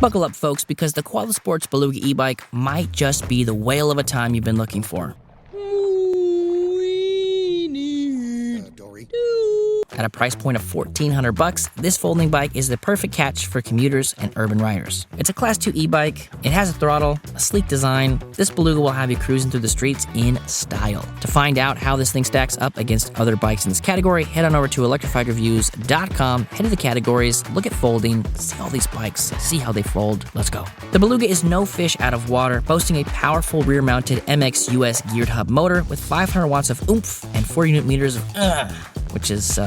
Buckle up, folks, because the Qualisports Beluga Ebike might just be the whale of a time you've been looking for. At a price point of $1,400, this folding bike is the perfect catch for commuters and urban riders. It's a Class 2 e-bike, it has a throttle, a sleek design. This Beluga will have you cruising through the streets in style. To find out how this thing stacks up against other bikes in this category, head on over to electrifiedreviews.com, head to the categories, look at folding, see all these bikes, see how they fold. Let's go. The Beluga is no fish out of water, boasting a powerful rear-mounted MX US geared hub motor with 500 watts of oomph and 40 newton meters of which is,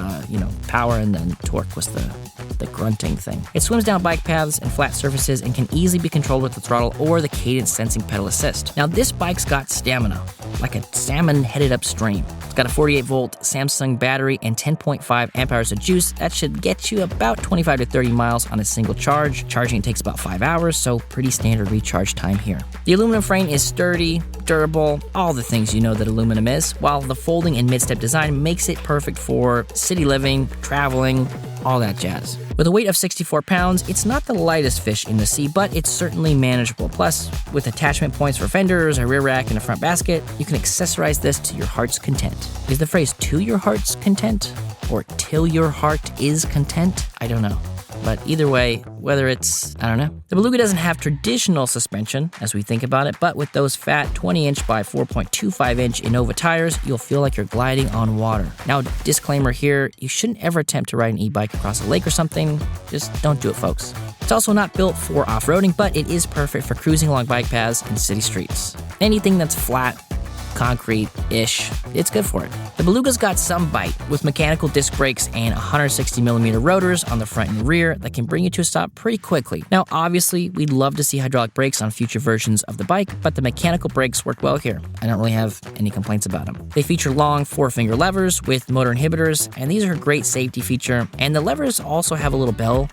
power, and then torque was the grunting thing. It swims down bike paths and flat surfaces and can easily be controlled with the throttle or the cadence sensing pedal assist. Now, this bike's got stamina, like a salmon headed upstream. It's got a 48-volt Samsung battery and 10.5 amp hours of juice. That should get you about 25 to 30 miles on a single charge. Charging takes about 5 hours, so pretty standard recharge time here. The aluminum frame is sturdy, durable, all the things you know that aluminum is, while the folding and mid-step design makes it perfect for city living, traveling, all that jazz. With a weight of 64 pounds, it's not the lightest fish in the sea, but it's certainly manageable. Plus, with attachment points for fenders, a rear rack, and a front basket, you can accessorize this to your heart's content. Is the phrase "to your heart's content" or "till your heart is content"? I don't know. But either way, whether it's, the Beluga doesn't have traditional suspension as we think about it, but with those fat 20-inch by 4.25-inch Innova tires, you'll feel like you're gliding on water. Now, disclaimer here, you shouldn't ever attempt to ride an e-bike across a lake or something. Just don't do it, folks. It's also not built for off-roading, but it is perfect for cruising along bike paths and city streets. Anything that's flat, concrete-ish, it's good for it. The Beluga's got some bite, with mechanical disc brakes and 160mm rotors on the front and rear that can bring you to a stop pretty quickly. Now, obviously, we'd love to see hydraulic brakes on future versions of the bike, but the mechanical brakes work well here. I don't really have any complaints about them. They feature long 4-finger levers with motor inhibitors, and these are a great safety feature, and the levers also have a little bell,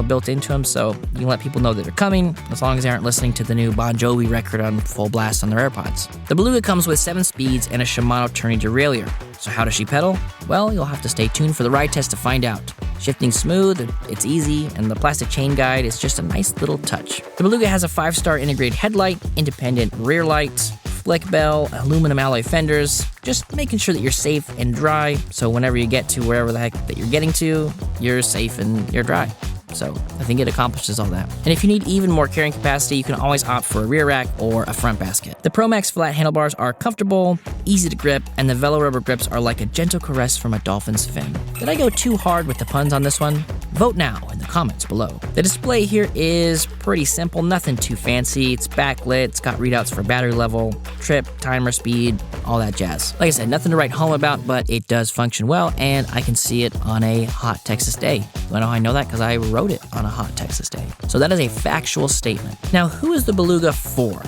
built into them, so you can let people know that they're coming, as long as they aren't listening to the new Bon Jovi record on full blast on their AirPods. The Beluga comes with 7 speeds and a Shimano turning derailleur. So how does she pedal? Well, you'll have to stay tuned for the ride test to find out. Shifting smooth, it's easy, and the plastic chain guide is just a nice little touch. The Beluga has a 5-star integrated headlight, independent rear lights, flick bell, aluminum alloy fenders, just making sure that you're safe and dry, so whenever you get to wherever the heck that you're getting to, you're safe and you're dry. So I think it accomplishes all that. And if you need even more carrying capacity, you can always opt for a rear rack or a front basket. The Pro Max flat handlebars are comfortable, easy to grip, and the Velo rubber grips are like a gentle caress from a dolphin's fin. Did I go too hard with the puns on this one? Vote now in the comments below. The display here is pretty simple, nothing too fancy. It's backlit, it's got readouts for battery level, trip, timer, speed, all that jazz. Like I said, nothing to write home about, but it does function well, and I can see it on a hot Texas day. I know how I know that because I wrote it on a hot Texas day. So that is a factual statement. Now, who is the Beluga for?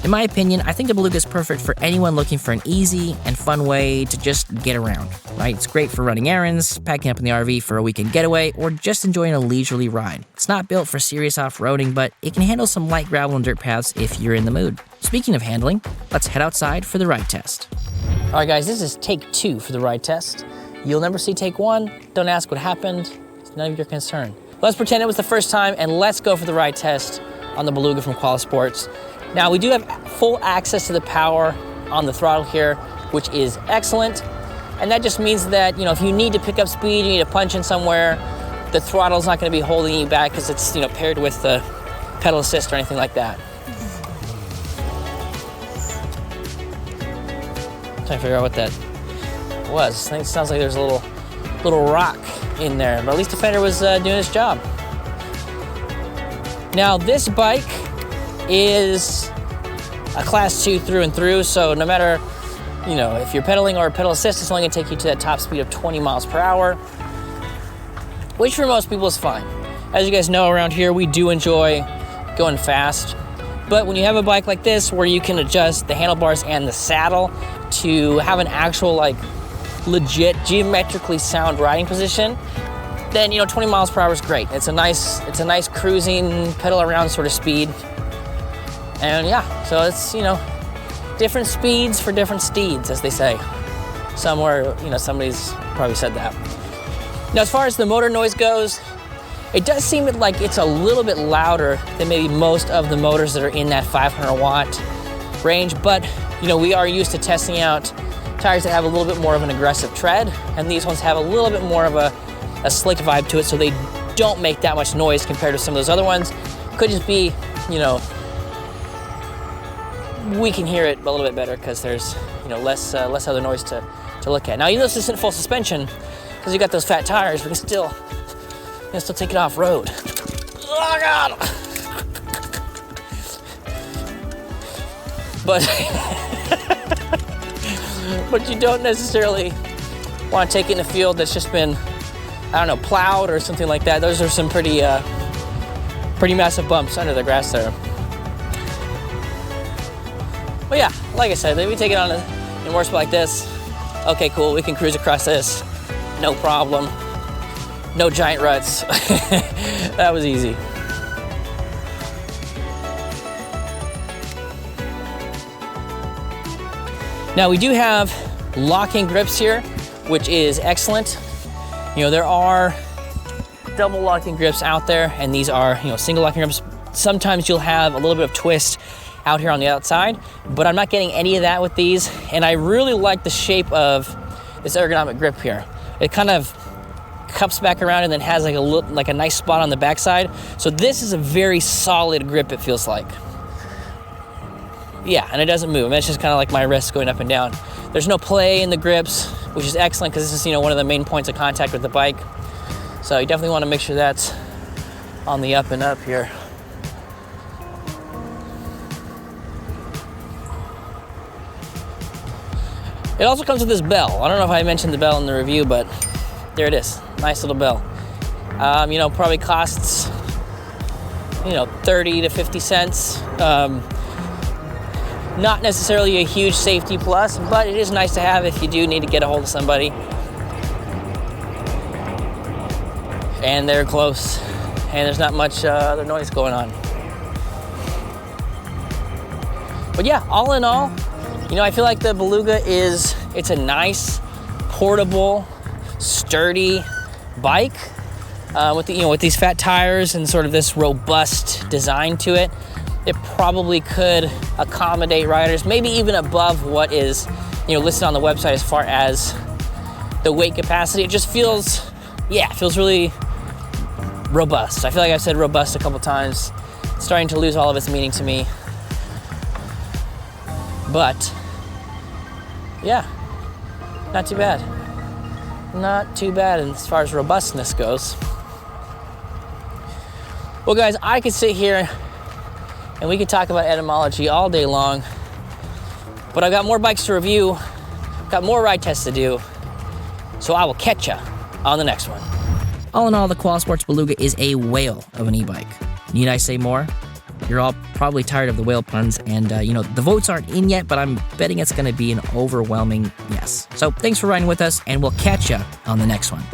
In my opinion, I think the Beluga is perfect for anyone looking for an easy and fun way to just get around, right? It's great for running errands, packing up in the RV for a weekend getaway, or just enjoying a leisurely ride. It's not built for serious off-roading, but it can handle some light gravel and dirt paths if you're in the mood. Speaking of handling, let's head outside for the ride test. All right, guys, this is take 2 for the ride test. You'll never see take 1. Don't ask what happened. It's none of your concern. Let's pretend it was the first time, and let's go for the ride test on the Beluga from Qualisports. Now, we do have full access to the power on the throttle here, which is excellent. And that just means that, if you need to pick up speed, you need to punch in somewhere, the throttle's not gonna be holding you back because it's, paired with the pedal assist or anything like that. I'm trying to figure out what that was. I think it sounds like there's a little rock in there, but at least the fender was doing its job. Now, this bike is a Class 2 through and through, so no matter, if you're pedaling or pedal assist, it's only gonna take you to that top speed of 20 miles per hour, which for most people is fine. As you guys know, around here, we do enjoy going fast, but when you have a bike like this, where you can adjust the handlebars and the saddle to have an actual, legit, geometrically sound riding position, then, 20 miles per hour is great. It's a nice cruising, pedal around sort of speed. And yeah, so it's, different speeds for different steeds, as they say. Somewhere, somebody's probably said that. Now, as far as the motor noise goes, It does seem like it's a little bit louder than maybe most of the motors that are in that 500 watt range, but you know, we are used to testing out tires that have a little bit more of an aggressive tread, and these ones have a little bit more of a slick vibe to it, so they don't make that much noise compared to some of those other ones. Could just be, you know, we can hear it a little bit better because there's, you know, less other noise to look at. Now, even though this isn't full suspension, because you got those fat tires, we can still take it off road. Oh God! But but you don't necessarily want to take it in a field that's just been, I don't know, plowed or something like that. Those are some pretty massive bumps under the grass there. But yeah, like I said, we take it on in more spot like this. Okay, cool, we can cruise across this. No problem. No giant ruts. That was easy. Now we do have locking grips here, which is excellent. You know, there are double locking grips out there, and these are, you know, single locking grips. Sometimes you'll have a little bit of twist out here on the outside, but I'm not getting any of that with these, and I really like the shape of this ergonomic grip here. It kind of cups back around and then has like a nice spot on the backside. So this is a very solid grip, it feels like. Yeah, and it doesn't move. It's just kind of like my wrist going up and down. There's no play in the grips, which is excellent because this is, you know, one of the main points of contact with the bike. So you definitely want to make sure that's on the up and up here. It also comes with this bell. I don't know if I mentioned the bell in the review, but there it is. Nice little bell. You know, probably costs, you know, 30 to 50 cents. Not necessarily a huge safety plus, but it is nice to have if you do need to get a hold of somebody. And they're close, and there's not much other noise going on. But yeah, all in all, you know, I feel like the Beluga it's a nice, portable, sturdy bike with the, you know, with these fat tires and sort of this robust design to it. It probably could accommodate riders, maybe even above what is, you know, listed on the website as far as the weight capacity. It just feels, yeah, it feels really robust. I feel like I've said robust a couple times. It's starting to lose all of its meaning to me. But yeah, not too bad. Not too bad as far as robustness goes. Well guys, I could sit here and we could talk about etymology all day long, but I've got more bikes to review, got more ride tests to do, so I will catch ya on the next one. All in all, the Qualisports Beluga is a whale of an e-bike. Need I say more? You're all probably tired of the whale puns, and you know, the votes aren't in yet, but I'm betting it's gonna be an overwhelming yes. So thanks for riding with us, and we'll catch ya on the next one.